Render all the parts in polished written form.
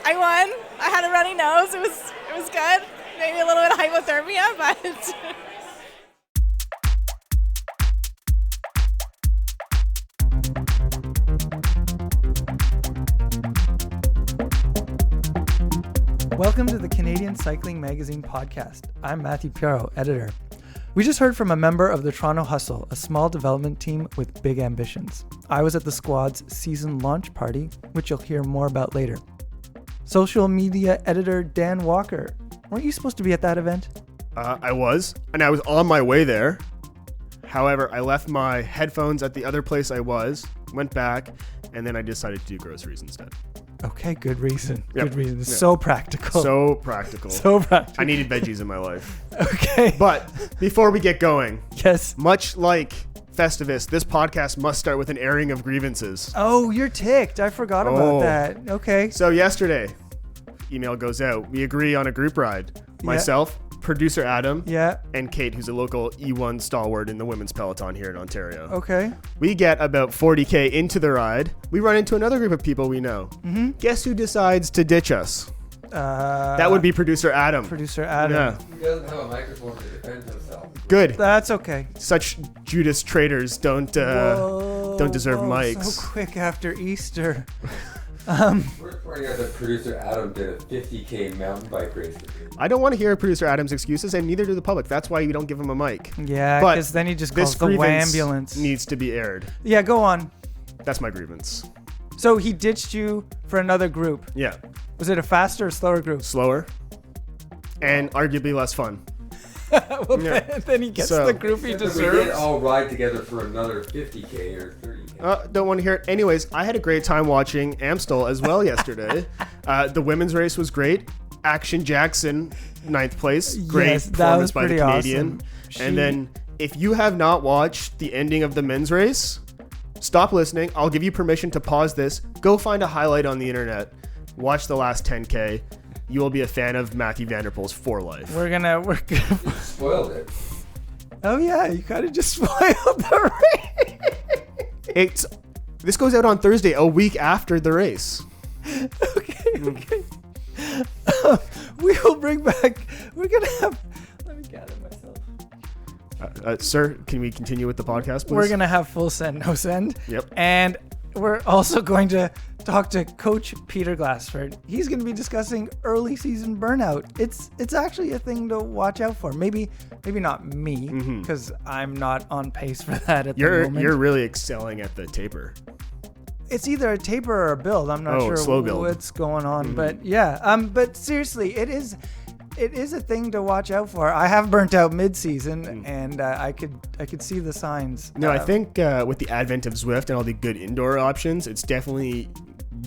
I won. I had a runny nose. It was good. Maybe a little bit of hypothermia, but... Welcome to the Canadian Cycling Magazine podcast. I'm Matthew Piaro, editor. We just heard from a member of the Toronto Hustle, a small development team with big ambitions. I was at the squad's season launch party, which you'll hear more about later. Social media editor Dan Walker, weren't you supposed to be at that event? I was, and I was on my way there. However, I left my headphones at the other place I was, went back, and then I decided to do groceries instead. Okay, good reason. Yep. Good reason. Yep. So practical. So practical. So practical. I needed veggies in my life. Okay. But before we get going, yes. Much like Festivus, this podcast must start with an airing of grievances. Oh, you're ticked. I forgot about that. Okay. So yesterday, email goes out. We agree on a group ride. Myself, producer Adam, and Kate, who's a local E1 stalwart in the women's peloton here in Ontario. Okay. We get about 40K into the ride. We run into another group of people we know. Mm-hmm. Guess who decides to ditch us? That would be producer Adam. Producer Adam. Yeah. He doesn't have a microphone to defend himself. Good. That's okay. Such Judas traitors don't deserve mics. So quick after Easter. We're pointing out that producer Adam did a 50K mountain bike race. I don't want to hear producer Adam's excuses, and neither do the public. That's why we don't give him a mic. Yeah, because then he just calls the ambulance. Needs to be aired. Yeah, go on. That's my grievance. So he ditched you for another group. Yeah. Was it a faster or slower group? Slower. And arguably less fun. Well, then he gets the group he deserves. We did all ride together for another 50K or 30K. Don't want to hear it. Anyways, I had a great time watching Amstel as well yesterday. The women's race was great. Action Jackson, 9th place. Great performance by the Canadian. Awesome. And then if you have not watched the ending of the men's race, stop listening. I'll give you permission to pause this. Go find a highlight on the internet. Watch the last 10K. You will be a fan of Matthew Vanderpool's for life. We're gonna You spoiled it. Oh yeah, you kind of just spoiled the race. This goes out on Thursday, a week after the race. Okay. We will bring back. We're gonna have. Let me gather myself. Sir, can we continue with the podcast, please? We're gonna have full send, no send. Yep. And we're also going to talk to Coach Peter Glassford. He's going to be discussing early season burnout. It's actually a thing to watch out for. Maybe not me, because I'm not on pace for that at the moment. You're really excelling at the taper. It's either a taper or a build. I'm not sure slow build. What's going on, but yeah. But seriously, it is a thing to watch out for. I have burnt out mid-season, and I could see the signs. No, I think with the advent of Zwift and all the good indoor options, it's definitely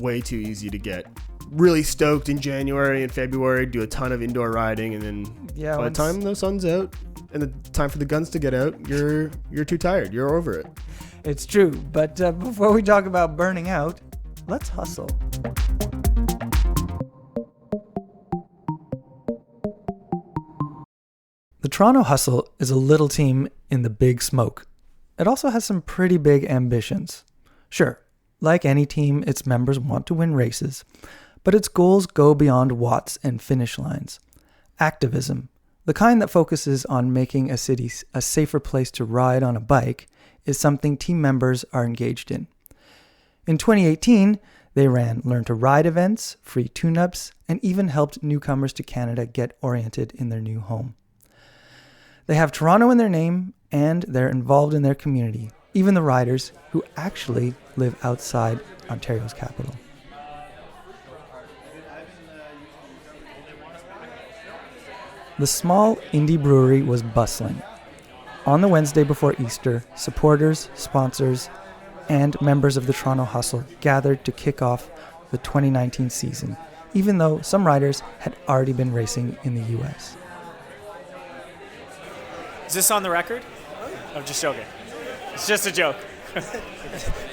way too easy to get really stoked in January and February, do a ton of indoor riding, and then by the time the sun's out and the time for the guns to get out, you're too tired. You're over it. It's true. But before we talk about burning out, let's hustle. The Toronto Hustle is a little team in the big smoke. It also has some pretty big ambitions. Sure, like any team, its members want to win races, but its goals go beyond watts and finish lines. Activism, the kind that focuses on making a city a safer place to ride on a bike, is something team members are engaged in. In 2018, they ran Learn to Ride events, free tune-ups, and even helped newcomers to Canada get oriented in their new home. They have Toronto in their name, and they're involved in their community, even the riders who actually live outside Ontario's capital. The small indie brewery was bustling. On the Wednesday before Easter, supporters, sponsors, and members of the Toronto Hustle gathered to kick off the 2019 season, even though some riders had already been racing in the US. Is this on the record? I'm just joking. It's just a joke.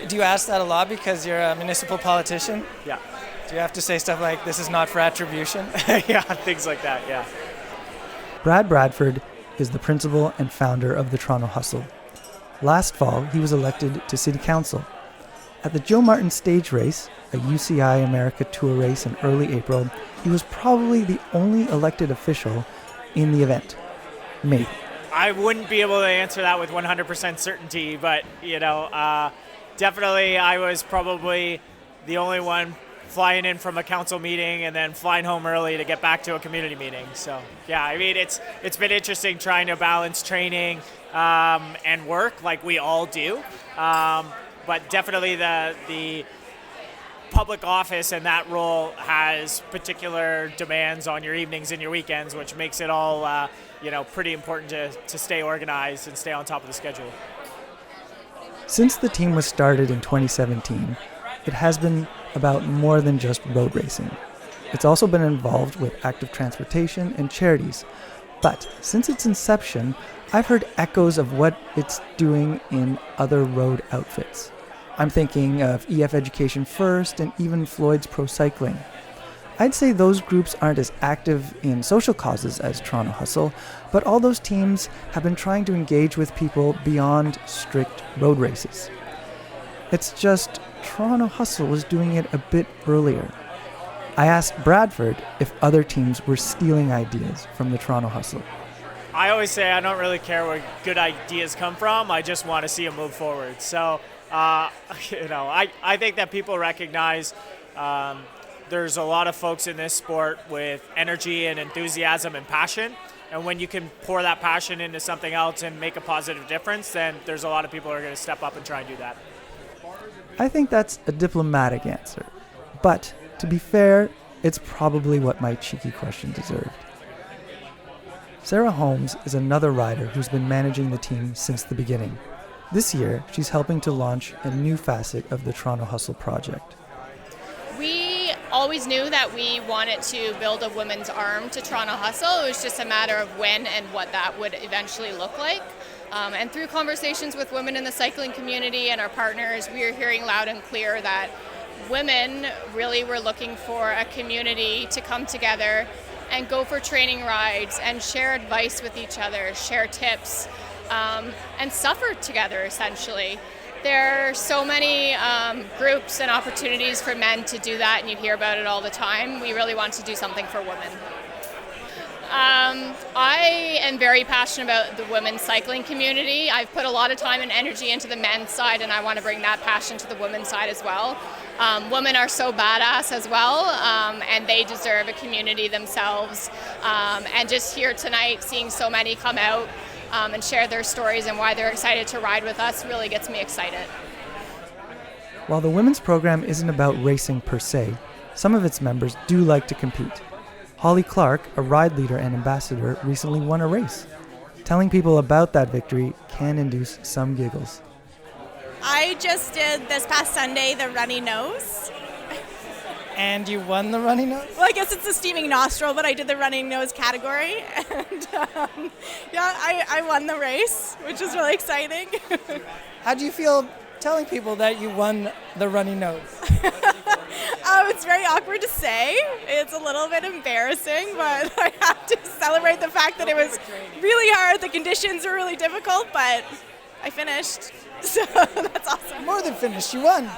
Do you ask that a lot because you're a municipal politician? Yeah. Do you have to say stuff like, this is not for attribution? Yeah, things like that, yeah. Brad Bradford is the principal and founder of the Toronto Hustle. Last fall, he was elected to City Council. At the Joe Martin stage race, a UCI America Tour race in early April, he was probably the only elected official in the event. Maybe. I wouldn't be able to answer that with 100% certainty, but, definitely I was probably the only one flying in from a council meeting and then flying home early to get back to a community meeting. So, yeah, I mean, it's been interesting trying to balance training and work like we all do. But definitely the public office and that role has particular demands on your evenings and your weekends, which makes it all, pretty important to stay organized and stay on top of the schedule. Since the team was started in 2017, it has been about more than just road racing. It's also been involved with active transportation and charities. But since its inception, I've heard echoes of what it's doing in other road outfits. I'm thinking of EF Education First and even Floyd's Pro Cycling. I'd say those groups aren't as active in social causes as Toronto Hustle, but all those teams have been trying to engage with people beyond strict road races. It's just Toronto Hustle was doing it a bit earlier. I asked Bradford if other teams were stealing ideas from the Toronto Hustle. I always say I don't really care where good ideas come from. I just want to see them move forward. So, I think that people recognize there's a lot of folks in this sport with energy and enthusiasm and passion. And when you can pour that passion into something else and make a positive difference, then there's a lot of people who are going to step up and try and do that. I think that's a diplomatic answer. But to be fair, it's probably what my cheeky question deserved. Sarah Holmes is another rider who's been managing the team since the beginning. This year, she's helping to launch a new facet of the Toronto Hustle project. We always knew that we wanted to build a women's arm to Toronto Hustle. It was just a matter of when and what that would eventually look like. And through conversations with women in the cycling community and our partners, we are hearing loud and clear that women really were looking for a community to come together and go for training rides and share advice with each other, share tips, and suffer together, essentially. There are so many groups and opportunities for men to do that, and you hear about it all the time. We really want to do something for women. I am very passionate about the women's cycling community. I've put a lot of time and energy into the men's side, and I want to bring that passion to the women's side as well. Women are so badass as well, and they deserve a community themselves. And just here tonight, seeing so many come out and share their stories and why they're excited to ride with us really gets me excited. While the women's program isn't about racing per se, some of its members do like to compete. Holly Clark, a ride leader and ambassador, recently won a race. Telling people about that victory can induce some giggles. I just did this past Sunday the runny nose. And you won the runny nose? Well, I guess it's the steaming nostril, but I did the running nose category. And I won the race, which is really exciting. How do you feel telling people that you won the runny nose? It's very awkward to say. It's a little bit embarrassing, but I have to celebrate the fact that it was really hard. The conditions were really difficult, but I finished. So that's awesome. More than finished, you won.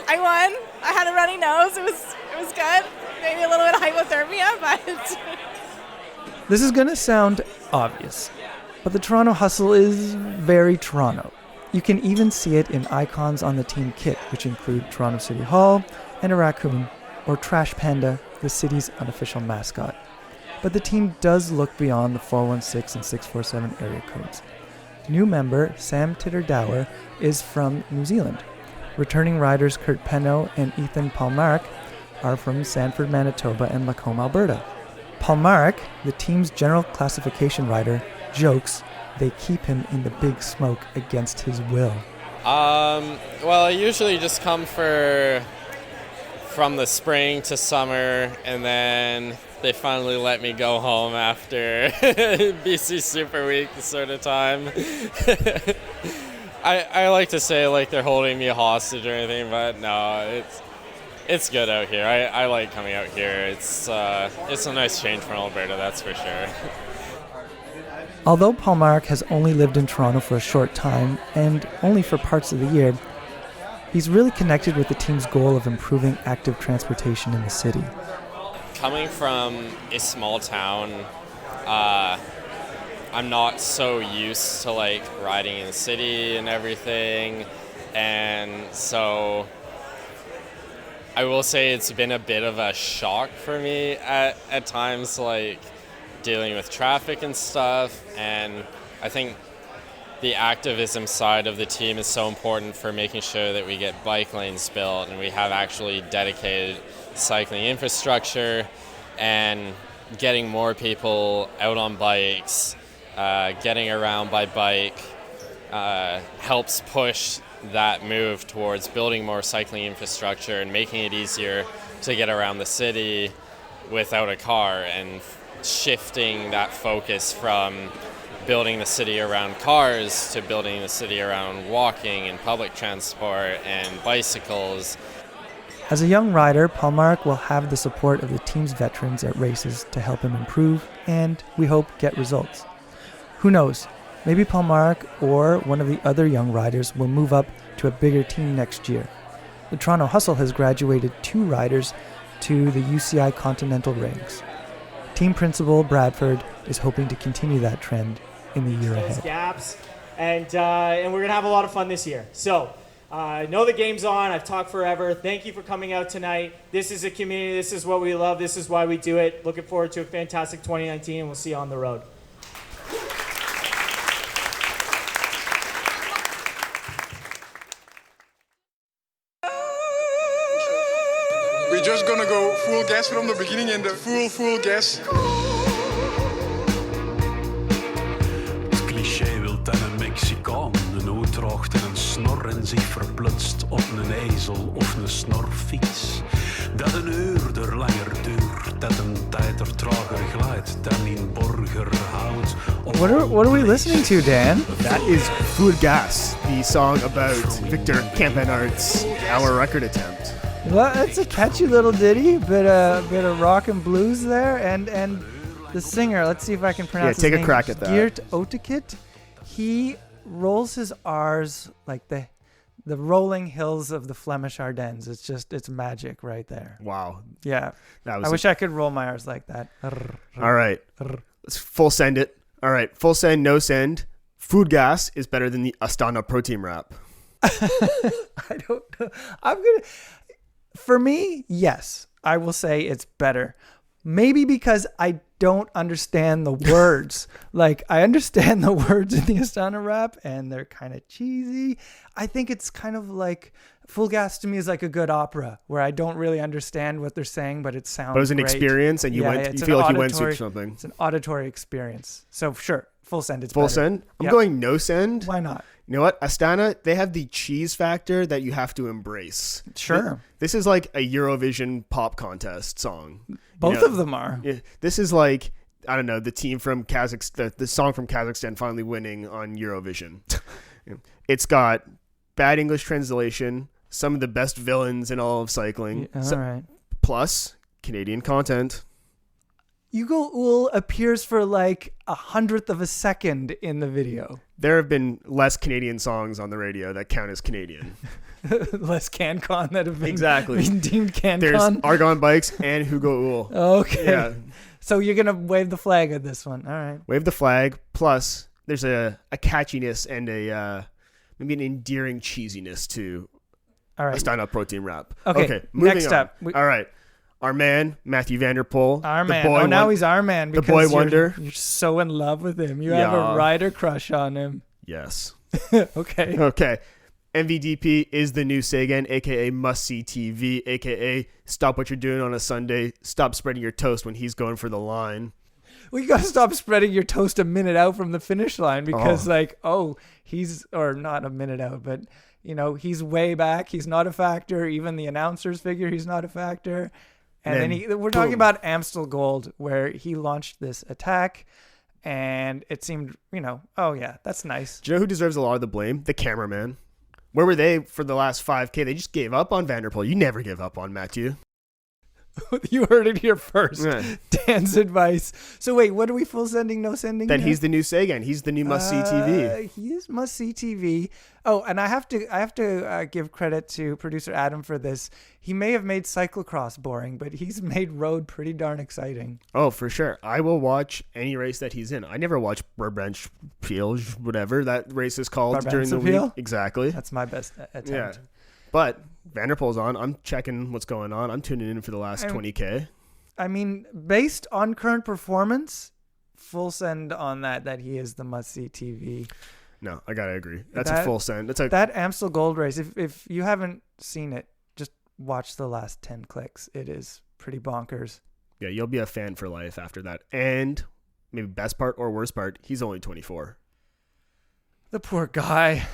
I won. I had a runny nose. It was good. Maybe a little bit of hypothermia, but... This is going to sound obvious, but the Toronto Hustle is very Toronto. You can even see it in icons on the team kit, which include Toronto City Hall and a raccoon, or Trash Panda, the city's unofficial mascot. But the team does look beyond the 416 and 647 area codes. New member Sam Tidder-Dower is from New Zealand. Returning riders Kurt Penno and Ethan Palmark are from Sanford, Manitoba and Lacombe, Alberta. Palmark, the team's general classification rider, jokes they keep him in the big smoke against his will. Well, I usually just come from the spring to summer, and then they finally let me go home after BC Super Week sort of time. I like to say like they're holding me hostage or anything, but no, it's good out here. I like coming out here. It's a nice change from Alberta, that's for sure. Although Palmark has only lived in Toronto for a short time, and only for parts of the year, He's really connected with the team's goal of improving active transportation in the city. Coming from a small town, I'm not so used to like riding in the city and everything, and so I will say it's been a bit of a shock for me at times, like dealing with traffic and stuff. And I think the activism side of the team is so important for making sure that we get bike lanes built and we have actually dedicated cycling infrastructure, and getting more people out on bikes, getting around by bike, helps push that move towards building more cycling infrastructure and making it easier to get around the city without a car, and shifting that focus from building the city around cars to building the city around walking and public transport and bicycles. As a young rider, Palmark will have the support of the team's veterans at races to help him improve and, we hope, get results. Who knows? Maybe Palmark or one of the other young riders will move up to a bigger team next year. The Toronto Hustle has graduated 2 riders to the UCI Continental ranks. Team principal Bradford is hoping to continue that trend in the year ahead. Gaps, and we're going to have a lot of fun this year. So, I know the game's on. I've talked forever. Thank you for coming out tonight. This is a community. This is what we love. This is why we do it. Looking forward to a fantastic 2019, and we'll see you on the road. We're just gonna go full gas from the beginning and the full gas. Het cliché wil dan een Mexicaan, een uitdraagt en een snor en zich verplutst op een ezel of een snorfiets. Dat een uur er langer duurt, dat een tijd er trager glijdt dan in Borgerhout. What are we listening to, Dan? That is Food Gas, the song about Victor Campanart's Our Record attempt. Well, it's a catchy little ditty, bit of rock and blues there, and the singer. Let's see if I can pronounce. Yeah, take his a name. crack at that. Geert Otekit. He rolls his R's like the rolling hills of the Flemish Ardennes. It's magic right there. Wow. Yeah, That was I wish I could roll my R's like that. All right, let's full send it. All right, full send, no send. Food Gas is better than the Astana Pro Team rap. I don't know. For me, yes, I will say it's better. Maybe because I don't understand the words. Like, I understand the words in the Astana rap, and they're kind of cheesy. I think it's kind of like, Full Gas to me is like a good opera, where I don't really understand what they're saying, but it sounds great. But it was an experience, and you feel like you went through something. It's an auditory experience. So, sure, full send, it's full better. Send? I'm going no send. Why not? You know what? Astana, they have the cheese factor that you have to embrace. Sure. This is like a Eurovision pop contest song. Both of them are. Yeah, this is like, I don't know, the team from Kazakhstan, the song from Kazakhstan finally winning on Eurovision. It's got bad English translation, some of the best villains in all of cycling. Yeah, all right. Plus, Canadian content. Hugo Uhl appears for like 1/100th of a second in the video. There have been less Canadian songs on the radio that count as Canadian. Less CanCon that have been deemed CanCon. There's Argonne Bikes and Hugo Uhl. Okay. Yeah. So you're going to wave the flag at this one. All right. Wave the flag. Plus, there's a catchiness and maybe an endearing cheesiness to Astana Pro Team rap. Okay. Moving Next on. up. All right. Our man, Matthew Vanderpool. Our man. Now he's our man because the boy wonder. You're so in love with him. You have a rider crush on him. Yes. Okay. Okay. MVDP is the new Sagan, a.k.a. must-see TV, a.k.a. stop what you're doing on a Sunday, stop spreading your toast when he's going for the line. Well, you got to stop spreading your toast a minute out from the finish line because, he's, or not a minute out, but, he's way back. He's not a factor. Even the announcers figure he's not a factor. And then we're talking about Amstel Gold, where he launched this attack, and it seemed, that's nice. Do you know who deserves a lot of the blame? The cameraman. Where were they for the last 5K? They just gave up on Vanderpool. You never give up on Matthew. You heard it here first. Yeah. Dan's advice. So wait, what are we full sending, no sending? That here? he's the new Sagan. He's the new must-see TV. He is must-see TV. Oh, and I have to give credit to producer Adam for this. He may have made cyclocross boring, but he's made road pretty darn exciting. Oh, for sure. I will watch any race that he's in. I never watch Brabant Pielge, whatever that race is called during the week. Exactly. That's my best attempt. Yeah. But Vanderpool's on. I'm checking what's going on. I'm tuning in for the last 20K. I mean, based on current performance, full send on that he is the must-see TV. No, I gotta agree. That's a full send. That Amstel Gold Race. If you haven't seen it, just watch the last 10 clicks. It is pretty bonkers. Yeah, you'll be a fan for life after that. And maybe best part or worst part, he's only 24. The poor guy.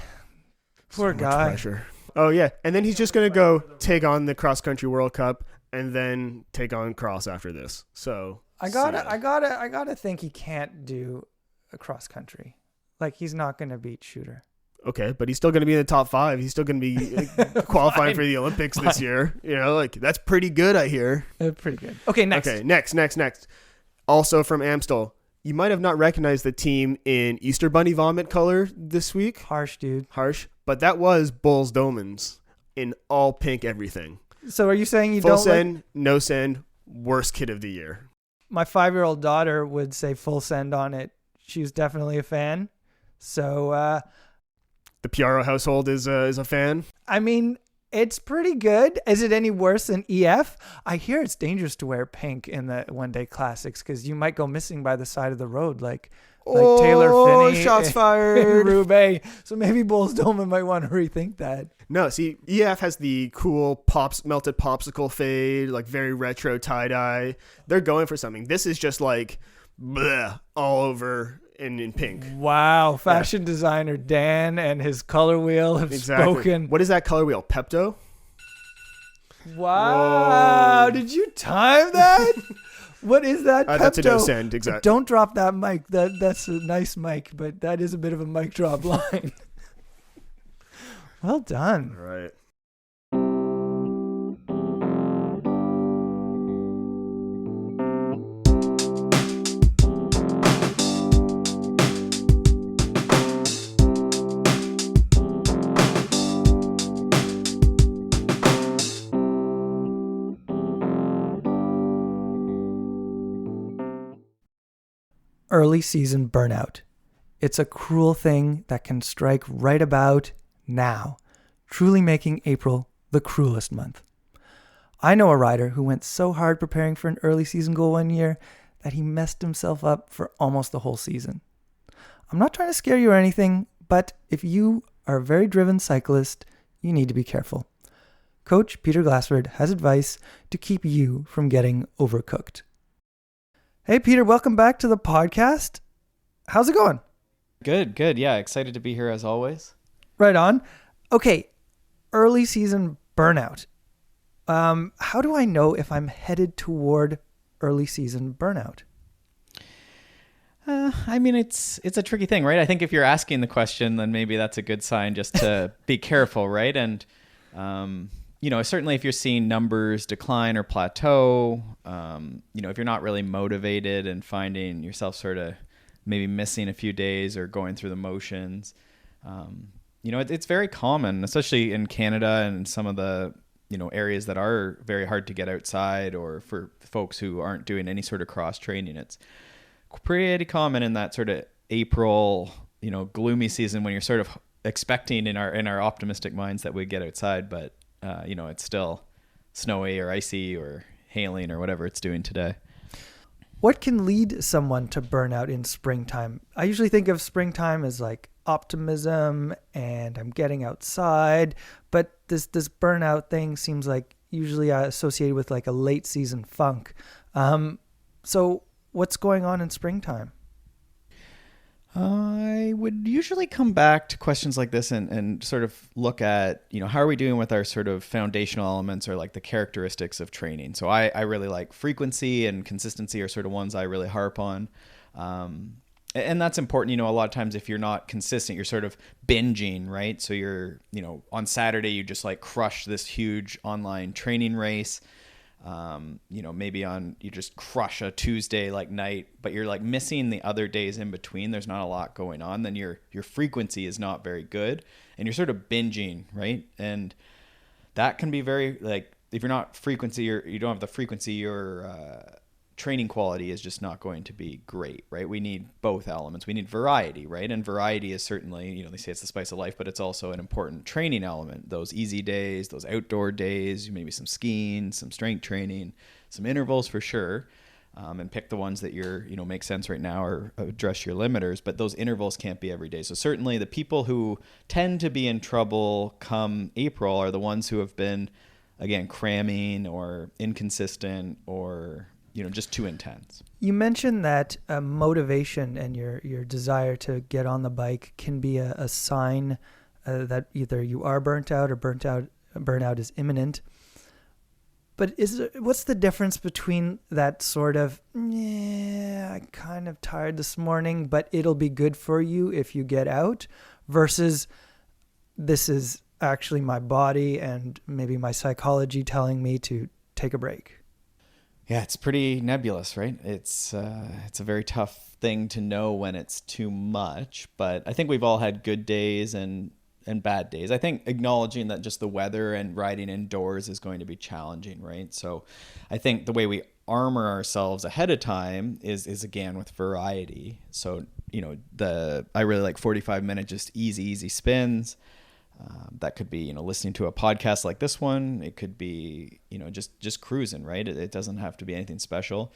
Poor so guy. Much pressure. Oh yeah, and then he's just gonna go take on the cross country World Cup and then take on cross after this. So I gotta think he can't do a cross country. Like, he's not gonna beat Shooter. Okay, but he's still gonna be in the top 5. He's still gonna be qualifying for the Olympics this year. You know, like that's pretty good, I hear. Pretty good. Okay, next. Okay, next. Also from Amstel. You might have not recognized the team in Easter Bunny vomit color this week. Harsh, dude. Harsh. But that was Bulls Domans in all pink everything. So are you saying you full don't send, like... no send, worst kid of the year? My 5-year-old daughter would say full send on it. She was definitely a fan. So the Piaro household is a fan. I mean, it's pretty good. Is it any worse than EF? I hear it's dangerous to wear pink in the one-day classics because you might go missing by the side of the road, like Taylor Finney. Shots fired. Roubaix. So maybe Bulls Doma might want to rethink that. No, see, EF has the cool melted popsicle fade, like very retro tie-dye. They're going for something. This is just like bleh, all over in pink. Wow. Fashion designer Dan and his color wheel have spoken. What is that color wheel? Pepto? Wow. Whoa. Did you time that? What is that? Pepto? That's a no send, exactly. Don't drop that mic. That's a nice mic, but that is a bit of a mic drop line. Well done. All right. Early season burnout. It's a cruel thing that can strike right about now, truly making April the cruelest month. I know a rider who went so hard preparing for an early season goal one year that he messed himself up for almost the whole season. I'm not trying to scare you or anything, but if you are a very driven cyclist, you need to be careful. Coach Peter Glassford has advice to keep you from getting overcooked. Hey, Peter, welcome back to the podcast. How's it going? Good. Yeah, excited to be here as always. Right on. Okay, early season burnout. How do I know if I'm headed toward early season burnout? I mean, it's a tricky thing, right? I think if you're asking the question, then maybe that's a good sign just to be careful, right? And, certainly if you're seeing numbers decline or plateau, if you're not really motivated and finding yourself sort of maybe missing a few days or going through the motions, it's very common, especially in Canada and some of the, areas that are very hard to get outside, or for folks who aren't doing any sort of cross training. It's pretty common in that sort of April, gloomy season when you're sort of expecting in our optimistic minds that we get outside, but it's still snowy or icy or hailing or whatever it's doing today. What can lead someone to burnout in springtime? I usually think of springtime as like optimism and I'm getting outside, but this burnout thing seems like usually associated with like a late season funk. So what's going on in springtime? I would usually come back to questions like this and sort of look at, how are we doing with our sort of foundational elements or like the characteristics of training. So I really like frequency and consistency are sort of ones I really harp on. And that's important. A lot of times if you're not consistent, you're sort of binging, right? So you're, on Saturday, you just like crush this huge online training race. Maybe you just crush a Tuesday like night, but you're like missing the other days in between. There's not a lot going on. Then your frequency is not very good, and you're sort of binging, right? And that can be very, like, if you're not frequency, or you don't have the frequency, your training quality is just not going to be great, right? We need both elements. We need variety, right? And variety is certainly, they say it's the spice of life, but it's also an important training element. Those easy days, those outdoor days, maybe some skiing, some strength training, some intervals for sure. And pick the ones that make sense right now, or address your limiters, but those intervals can't be every day. So certainly the people who tend to be in trouble come April are the ones who have been, again, cramming or inconsistent, or just too intense. You mentioned that motivation and your desire to get on the bike can be a sign that either you are burnt out or burnout is imminent. But what's the difference between that sort of, I'm kind of tired this morning, but it'll be good for you if you get out, versus this is actually my body and maybe my psychology telling me to take a break? Yeah, it's pretty nebulous, right? It's a very tough thing to know when it's too much, but I think we've all had good days and bad days. I think acknowledging that just the weather and riding indoors is going to be challenging, right? So I think the way we armor ourselves ahead of time is again with variety. So, I really like 45-minute just easy spins. That could be, listening to a podcast like this one. It could be, just cruising, right? It doesn't have to be anything special.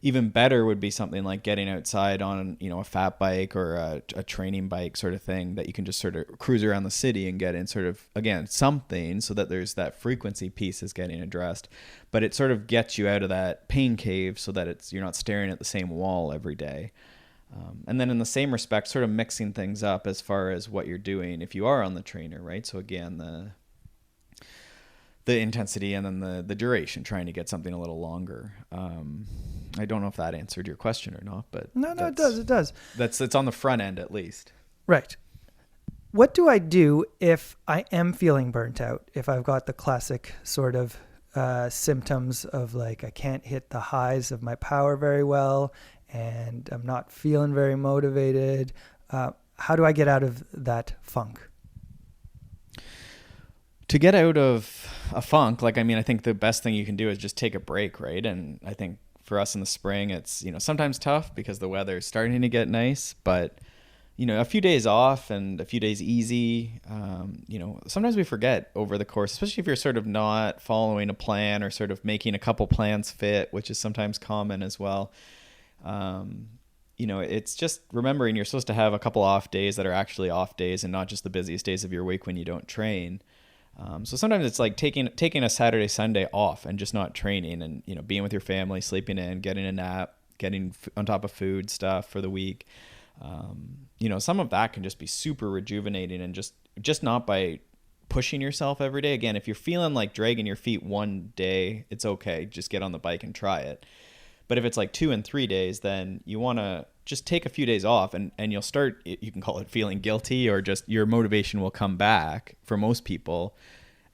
Even better would be something like getting outside on, a fat bike or a training bike sort of thing that you can just sort of cruise around the city and get in sort of, again, something so that there's that frequency piece is getting addressed. But it sort of gets you out of that pain cave so that you're not staring at the same wall every day. And then in the same respect, sort of mixing things up as far as what you're doing if you are on the trainer, right? So again, the intensity and then the duration, trying to get something a little longer. I don't know if that answered your question or not, but no, it does. It's on the front end at least. Right. What do I do if I am feeling burnt out? If I've got the classic sort of symptoms of like I can't hit the highs of my power very well, and I'm not feeling very motivated. How do I get out of that funk? To get out of a funk, I think the best thing you can do is just take a break, right? And I think for us in the spring, it's, sometimes tough because the weather is starting to get nice, but, a few days off and a few days easy, sometimes we forget over the course, especially if you're sort of not following a plan or sort of making a couple plans fit, which is sometimes common as well. It's just remembering you're supposed to have a couple off days that are actually off days and not just the busiest days of your week when you don't train. So sometimes it's like taking a Saturday, Sunday off and just not training and, being with your family, sleeping in, getting a nap, getting on top of food stuff for the week. Some of that can just be super rejuvenating and just not by pushing yourself every day. Again, if you're feeling like dragging your feet one day, it's okay. Just get on the bike and try it. But if it's like 2 and 3 days, then you want to just take a few days off and you'll start, you can call it feeling guilty, or just your motivation will come back for most people.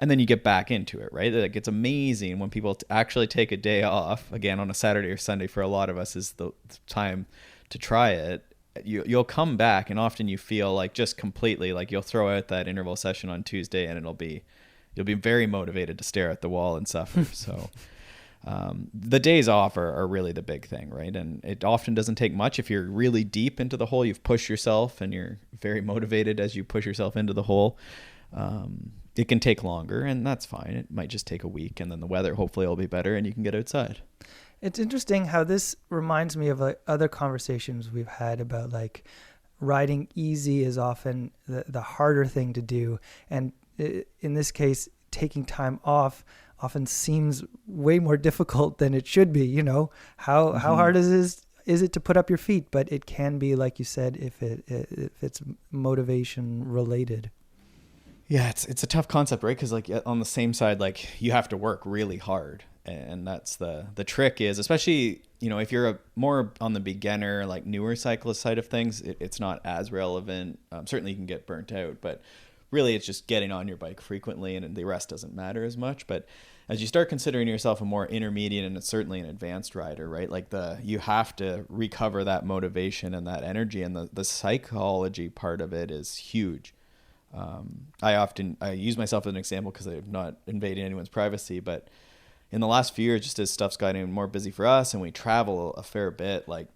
And then you get back into it, right? Like, it's amazing when people actually take a day off, again, on a Saturday or Sunday for a lot of us is the time to try it. You'll come back and often you feel like just completely, like you'll throw out that interval session on Tuesday and you'll be very motivated to stare at the wall and suffer. So the days off are really the big thing, right? And it often doesn't take much. If you're really deep into the hole, you've pushed yourself and you're very motivated as you push yourself into the hole. It can take longer, and that's fine. It might just take a week, and then the weather hopefully will be better and you can get outside. It's interesting how this reminds me of like other conversations we've had about like riding easy is often the harder thing to do. And in this case, taking time off often seems way more difficult than it should be. How hard is it to put up your feet? But it can be, like you said, if it's motivation related. Yeah, it's a tough concept, right? Because like on the same side, like you have to work really hard, and that's the trick is, especially if you're more on the beginner, like newer cyclist side of things, it's not as relevant. Certainly you can get burnt out, but really it's just getting on your bike frequently, and the rest doesn't matter as much. But as you start considering yourself a more intermediate and certainly an advanced rider, right? Like you have to recover that motivation and that energy, and the psychology part of it is huge. I use myself as an example because I'm not invading anyone's privacy, but in the last few years, just as stuff's gotten more busy for us and we travel a fair bit, like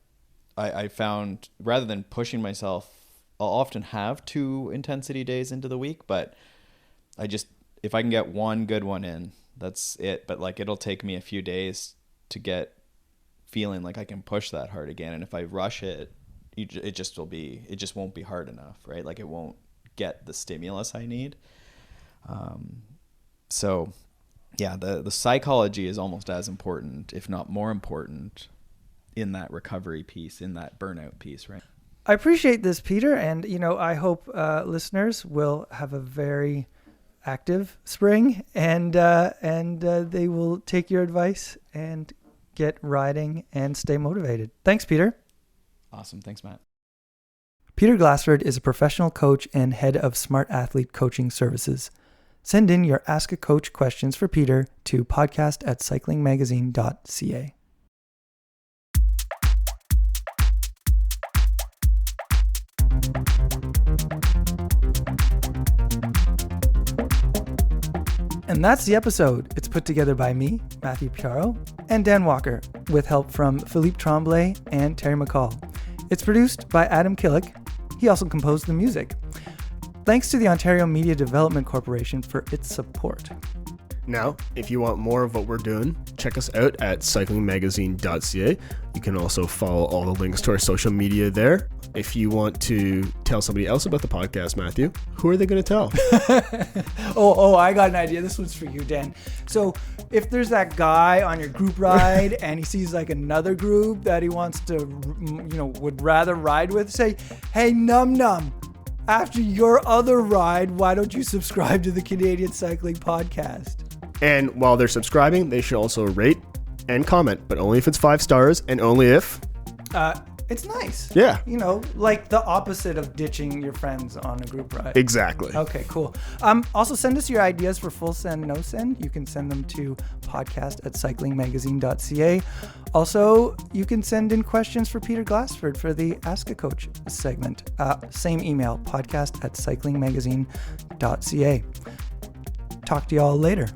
I found rather than pushing myself, I'll often have 2 intensity days into the week, but if I can get one good one in, that's it. But like, it'll take me a few days to get feeling like I can push that hard again. And if I rush it, it just won't be hard enough, right? Like, it won't get the stimulus I need. So yeah, the psychology is almost as important, if not more important, in that recovery piece, in that burnout piece, right? I appreciate this, Peter, and I hope listeners will have a very active spring, and they will take your advice and get riding and stay motivated. Thanks, Peter. Awesome. Thanks, Matt. Peter Glassford is a professional coach and head of Smart Athlete Coaching Services. Send in your Ask a Coach questions for Peter to podcast@cyclingmagazine.ca. And that's the episode. It's put together by me, Matthew Piaro, and Dan Walker, with help from Philippe Tremblay and Terry McCall. It's produced by Adam Killick. He also composed the music. Thanks to the Ontario Media Development Corporation for its support. Now, if you want more of what we're doing, check us out at cyclingmagazine.ca. You can also follow all the links to our social media there. If you want to tell somebody else about the podcast, Matthew, who are they going to tell? I got an idea. This one's for you, Dan. So if there's that guy on your group ride and he sees like another group that he wants to, would rather ride with, say, hey, num, after your other ride, why don't you subscribe to the Canadian Cycling Podcast? And while they're subscribing, they should also rate and comment, but only if it's 5 stars and only if... it's nice. Yeah. Like the opposite of ditching your friends on a group ride. Exactly. Okay, cool. Also, send us your ideas for full send, no send. You can send them to podcast@cyclingmagazine.ca. Also, you can send in questions for Peter Glassford for the Ask a Coach segment. Same email, podcast@cyclingmagazine.ca. Talk to y'all later.